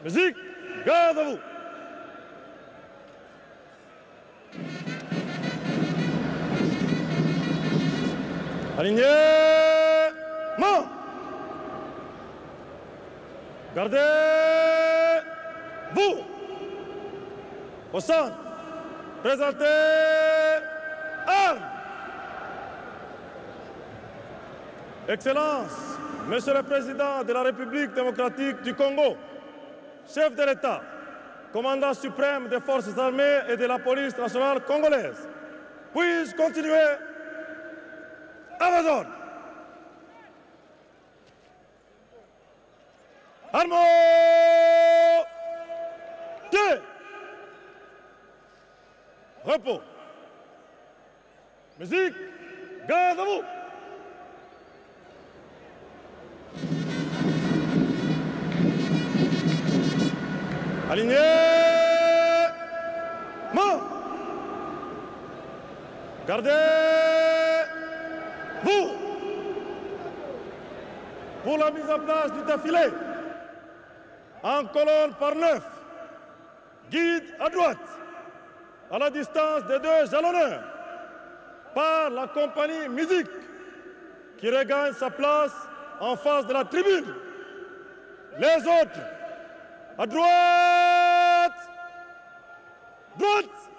Musique, garde à vous. Alignement. Gardez-vous. Au centre. Présentez armes. Excellence, Monsieur le Président de la République démocratique du Congo, chef de l'État, commandant suprême des forces armées et de la police nationale congolaise, puis-je continuer à vos ordres. Armes! Tirez! Repos. Musique, garde à vous. Alignement. Gardez-vous. Pour la mise en place du défilé, en colonne par 9, guide à droite, à la distance des 2 jalonneurs, par la compagnie musique qui regagne sa place en face de la tribune. Les autres, à droite, droite,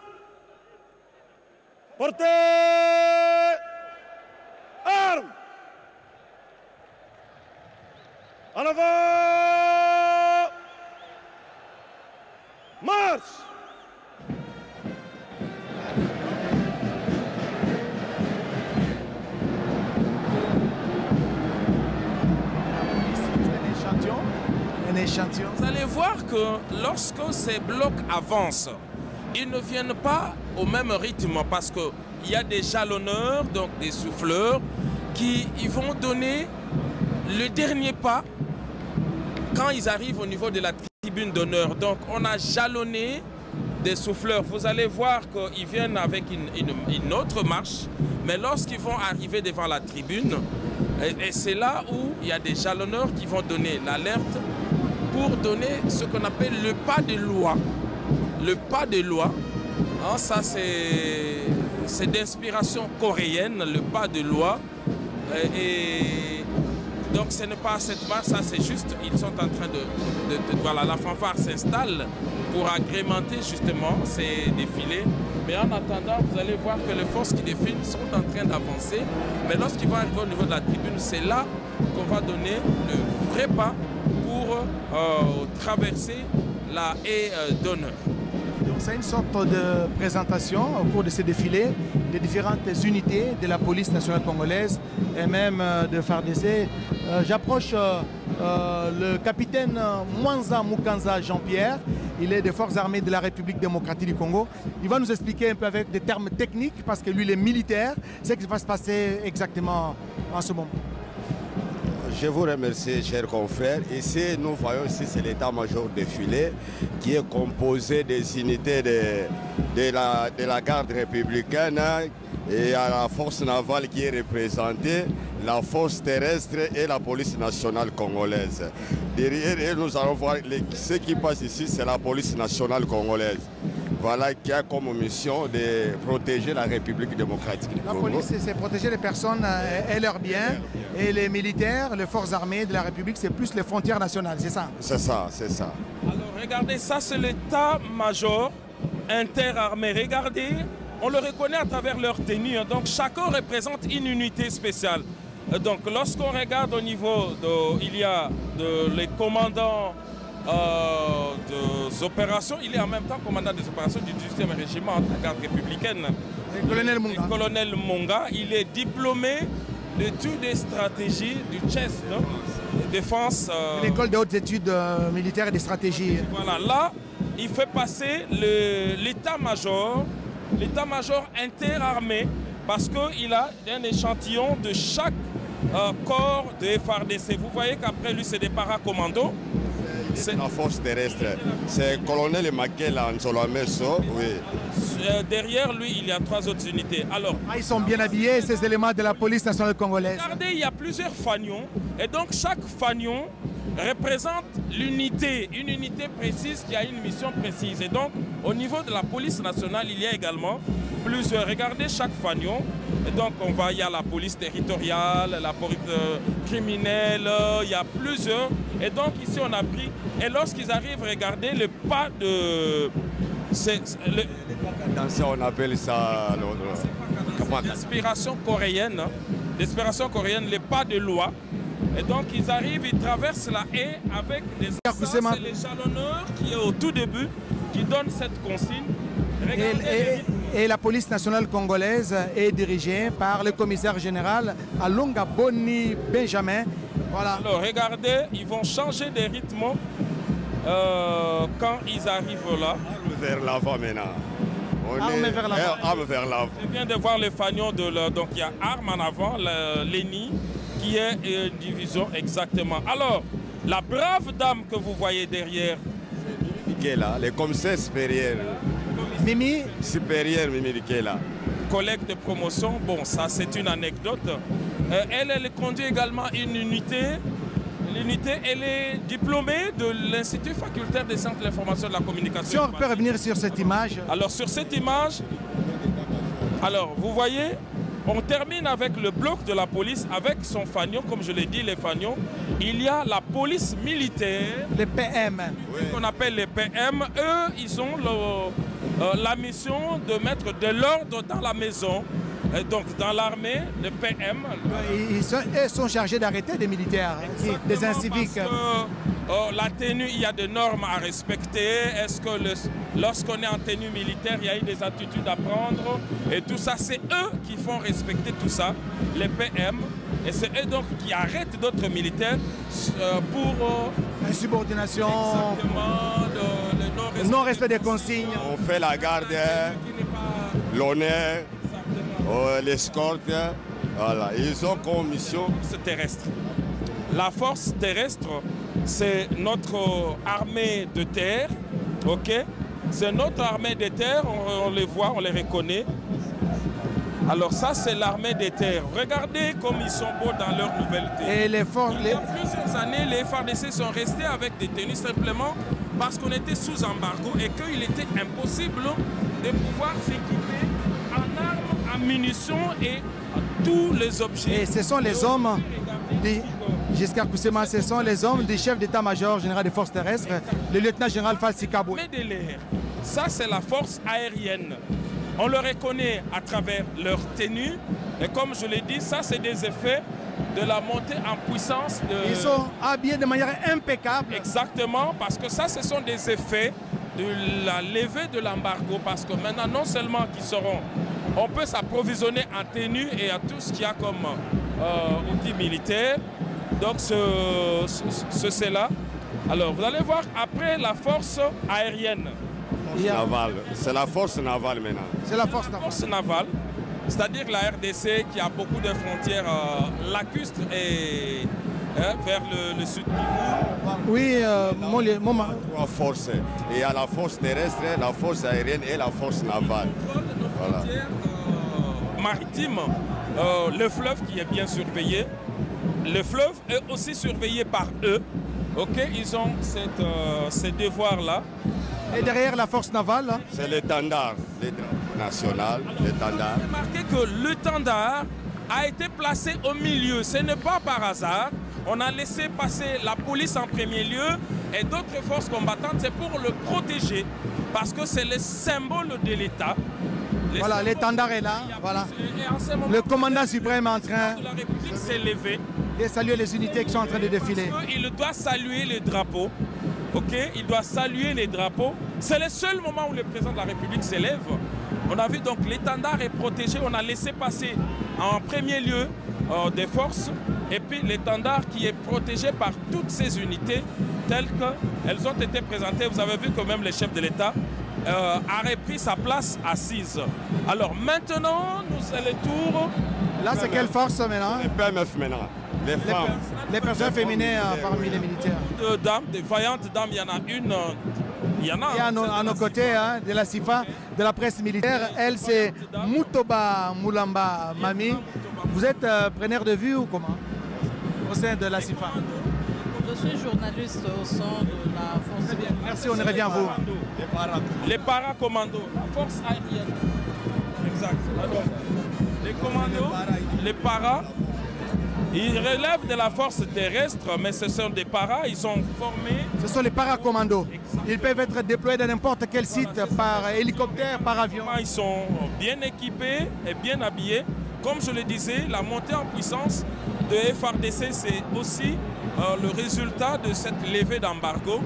portez armes, en avant, marche. Vous allez voir que lorsque ces blocs avancent, ils ne viennent pas au même rythme parce qu'il y a des jalonneurs, donc des souffleurs, qui vont donner le dernier pas quand ils arrivent au niveau de la tribune d'honneur. Donc on a jalonné des souffleurs. Vous allez voir qu'ils viennent avec une autre marche, mais lorsqu'ils vont arriver devant la tribune, et c'est là où il y a des jalonneurs qui vont donner l'alerte pour donner ce qu'on appelle le pas de loi. Le pas de loi, hein, ça c'est d'inspiration coréenne, le pas de loi. Et donc ce n'est pas cette marche, ça c'est juste, ils sont en train voilà, la fanfare s'installe pour agrémenter justement ces défilés. Mais en attendant, vous allez voir que les forces qui défilent sont en train d'avancer. Mais lorsqu'ils vont arriver au niveau de la tribune, c'est là qu'on va donner le vrai pas pour traverser la haie d'honneur. C'est une sorte de présentation au cours de ces défilés des différentes unités de la police nationale congolaise et même de FARDC. J'approche le capitaine Mwanza Mukanza Jean-Pierre. Il est des forces armées de la République démocratique du Congo. Il va nous expliquer un peu avec des termes techniques parce que lui il est militaire. C'est ce qui va se passer exactement en ce moment. Je vous remercie, chers confrères. Ici, nous voyons ici, c'est l'état-major défilé qui est composé des unités de la garde républicaine et à la force navale qui est représentée, la force terrestre et la police nationale congolaise. Derrière, nous allons voir ce qui passe ici, c'est la police nationale congolaise. Voilà, qui a comme mission de protéger la République démocratique du Congo. La police, c'est protéger les personnes et leurs biens. Et les militaires, les forces armées de la République, c'est plus les frontières nationales, c'est ça? C'est ça, c'est ça. Alors regardez, ça c'est l'état-major interarmé. Regardez, on le reconnaît à travers leur tenue. Donc chacun représente une unité spéciale. Donc lorsqu'on regarde au niveau il y a les commandants des opérations, il est en même temps commandant des opérations du 18e régiment de la garde républicaine. Le colonel Munga. Le colonel Munga, il est diplômé d'études et stratégies du CHES, défense. L'école des hautes études militaires et des stratégies. Voilà, là, il fait passer l'état-major interarmé, parce qu'il a un échantillon de chaque corps de FARDC. Vous voyez qu'après lui, c'est des paracommandos. C'est la force terrestre. C'est le colonel Makel Ansolameso, oui. Derrière lui, il y a 3 autres unités. Alors, ils sont bien habillés, ces éléments de la police nationale congolaise. Regardez, il y a plusieurs fanions. Et donc, chaque fanion représente l'unité, une unité précise qui a une mission précise. Et donc, au niveau de la police nationale, il y a également plusieurs. Regardez chaque fanion. Et donc, il y a la police territoriale, la police criminelle, il y a plusieurs. Et donc, ici, on a pris. Et lorsqu'ils arrivent, regardez le pas de. On appelle ça l'inspiration coréenne. L'inspiration coréenne, les pas de loi. Et donc ils arrivent, ils traversent la haie avec des... C'est les jalonneurs qui est au tout début, qui donnent cette consigne. Et la police nationale congolaise est dirigée par le commissaire général Alonga Boni Benjamin. Voilà. Alors regardez, ils vont changer de rythme quand ils arrivent là. Vers l'avant maintenant. Arme vers l'avant. Je viens de voir les fanions de l'heure. Donc il y a arme en avant, l'ENI, qui est une division exactement. Alors, la brave dame que vous voyez derrière. C'est là, le commissaire supérieur. Mimi supérieur Mimi Dikela. Collègue de promotion, bon ça c'est une anecdote. Elle conduit également une unité. L'unité, elle est diplômée de l'Institut facultaire des centres de l'information et de la communication. Si on peut revenir sur cette image. Alors sur cette image, alors vous voyez, on termine avec le bloc de la police, avec son fanion, comme je l'ai dit, les fanions. Il y a la police militaire. Les PM. Oui. Qu'on appelle les PM. Eux, ils ont la mission de mettre de l'ordre dans la maison. Et donc dans l'armée, le PM... Ils sont chargés d'arrêter des militaires, des inciviques. Parce que, la tenue, il y a des normes à respecter. Est-ce que lorsqu'on est en tenue militaire, il y a eu des attitudes à prendre? Et tout ça, c'est eux qui font respecter tout ça, les PM. Et c'est eux donc qui arrêtent d'autres militaires pour... insubordination, le non-respect des consignes. On fait la garde, l'honneur. L'escorte, voilà. Ils ont comme mission terrestre. La force terrestre, c'est notre armée de terre, ok? C'est notre armée de terre, on les voit, on les reconnaît. Alors ça, c'est l'armée des terres. Regardez comme ils sont beaux dans leur nouvelle tenue. Et les forces... Il y a plusieurs années, les FARDC sont restés avec des tenues simplement parce qu'on était sous embargo et qu'il était impossible de pouvoir s'équiper en armes, en munitions et tous les objets. Et ce sont les hommes, Giscard Koussema, ce sont les hommes du chef d'état-major général des forces terrestres, le lieutenant général Falsi Kabou. Ça, c'est la force aérienne. On le reconnaît à travers leur tenue. Et comme je l'ai dit, ça, c'est des effets de la montée en puissance. Ils sont habillés de manière impeccable. Exactement, parce que ça, ce sont des effets de la levée de l'embargo. Parce que maintenant, non seulement qu'ils seront... On peut s'approvisionner en tenue et à tout ce qu'il y a comme outils militaires. Donc, c'est là. Alors, vous allez voir, après la force aérienne. C'est la force navale maintenant. C'est la force navale. C'est-à-dire la RDC qui a beaucoup de frontières lacustres et vers le sud Kivu. Oui, Trois forces. Il y a la force terrestre, la force aérienne et la force navale. Voilà. Maritime, le fleuve qui est bien surveillé. Le fleuve est aussi surveillé par eux. Ok, ils ont ces devoirs-là. Et derrière la force navale, c'est l'étendard national, l'étendard. Remarquez que l'étendard a été placé au milieu. Ce n'est pas par hasard. On a laissé passer la police en premier lieu et d'autres forces combattantes. C'est pour le protéger parce que c'est le symbole de l'État. Voilà, l'étendard est là. Voilà. Le commandant suprême est en train de la République s'est levé. De saluer les unités qui sont en train de défiler. Il doit saluer les drapeaux. Ok, il doit saluer les drapeaux. C'est le seul moment où le président de la République s'élève. On a vu donc l'étendard est protégé. On a laissé passer en premier lieu des forces. Et puis l'étendard qui est protégé par toutes ces unités telles qu'elles ont été présentées. Vous avez vu que même le chef de l'État a repris sa place assise. Alors maintenant, nous c'est le tour. Là, c'est quelle force maintenant? Le PMF maintenant. les femmes. Les personnes féminines parmi les militaires. De dames, de vaillantes dames, il y en a une. Il y en a. Et à nos côtés, hein, de la CIFA, de la presse militaire, elle c'est Mutoba Moulamba Mami. Vous êtes preneur de vue ou comment? Au sein de la CIFA. Je suis journaliste au sein de la force. Merci, on revient à vous. Les paracommandos, la force aérienne. Exact. Alors, les commandos, les paras, ils relèvent de la force terrestre, mais ce sont des paras, ils sont formés. Ce sont les paracommandos. Ils peuvent être déployés dans n'importe quel site par hélicoptère, par avion. Ils sont bien équipés et bien habillés. Comme je le disais, la montée en puissance de FARDC, c'est aussi le résultat de cette levée d'embargo.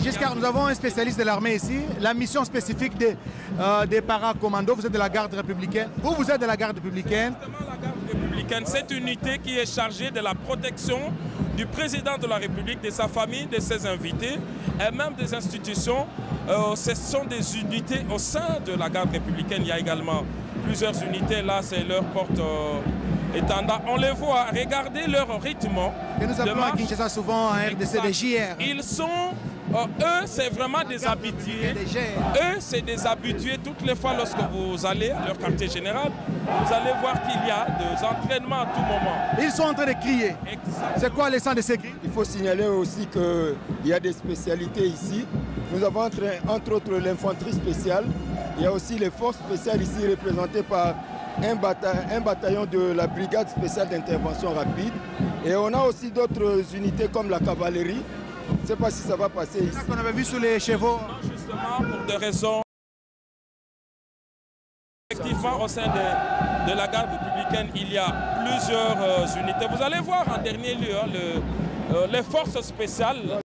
Giscard, nous avons un spécialiste de l'armée ici. La mission spécifique des paracommandos, vous êtes de la garde républicaine. Vous êtes de la garde républicaine. Exactement, la garde républicaine, cette unité qui est chargée de la protection du président de la République, de sa famille, de ses invités et même des institutions. Ce sont des unités au sein de la garde républicaine. Il y a également plusieurs unités. Là, c'est leur porte-étendard. On les voit, regardez leur rythme. Et nous appelons à Kinshasa souvent un RDC des JR. Ils sont, eux, c'est vraiment des habitués. Eux, c'est des habitués. Toutes les fois, lorsque vous allez à leur quartier général, vous allez voir qu'il y a des entraînements à tout moment. Ils sont en train de crier. C'est quoi le sens de ces cris? Il faut signaler aussi qu'il y a des spécialités ici. Nous avons entre autres l'infanterie spéciale. Il y a aussi les forces spéciales ici représentées par un bataillon de la brigade spéciale d'intervention rapide. Et on a aussi d'autres unités comme la cavalerie. Je ne sais pas si ça va passer ici. C'est ça qu'on avait vu sous les chevaux. Non, justement, pour des raisons. Effectivement, au sein de la garde républicaine, il y a plusieurs unités. Vous allez voir en dernier lieu les forces spéciales.